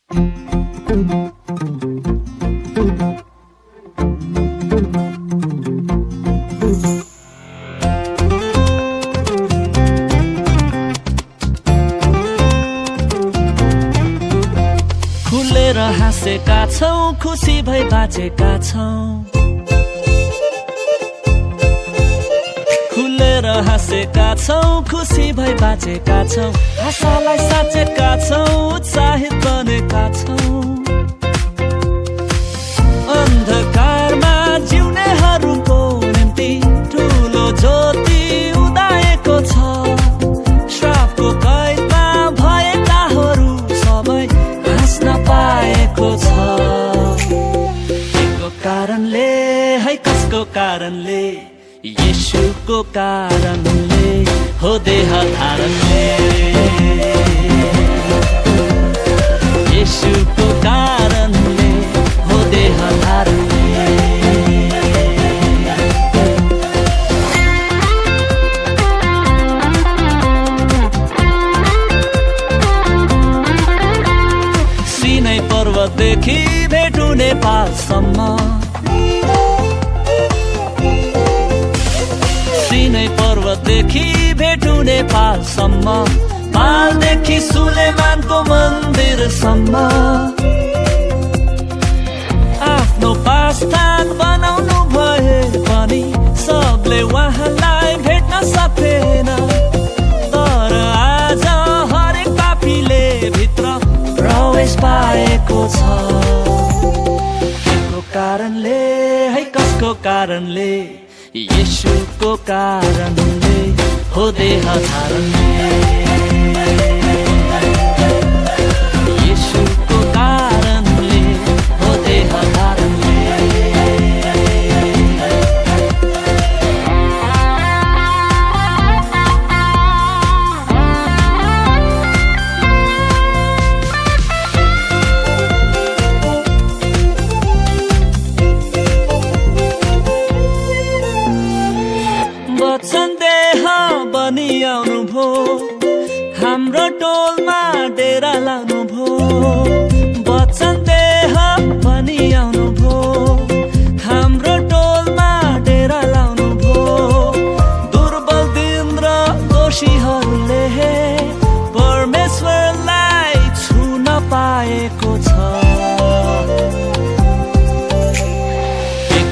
खुलेर हाँसेका छौं, खुसी भई बाँचेका छौं। खुलेर हाँसेका छौं, खुसी भई बाँचेका छौं। आशालाई साँचेका छौं, उत्साहित बनेका छौं। अन्धकारमा जिउनेहरूको निम्ति ठुलो ज्योति उदाएको छ। श्रापको कैदमा भएकाहरू सबै हाँस्न पाएको छ। को कारणले है, कसको कारणले? येशूको कारणले हो, देह धारणले। येशूको कारणले हो, देह धारणले। सिनै पर्वतदेखि भेटु नेपालसम्म, सिनै पर्वतदेखि भेटु नेपालसम्म, पालदेखि सुलेमानको मन्दिरसम्म। आफ्नो वासस्थान बनाउनु भए पनि सबले उहाँलाई भेट्न सकेन। तर आज हरेक पापीले भित्र प्रवेश पाएको छ। को कारणले है, कसको कारणले? येशूको कारणले हो, देह धारणले। येशूको कारणले हो, देह धारणले। वचन देह बनी आउनु भो, हाम्रो टोलमा डेरा लाउनु भो। वचन देह बनी आउनु भो, हाम्रो टोलमा डेरा लाउनु भो। दुर्बल दिन र दोषीहरूले परमेश्वरलाई छुन पाएको छ।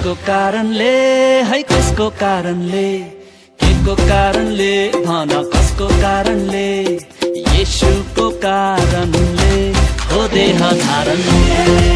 को कारणले है, कसको कारणले? को कारणले भन, कसको कारणले? येशूको कारणले हो, देह धारणले।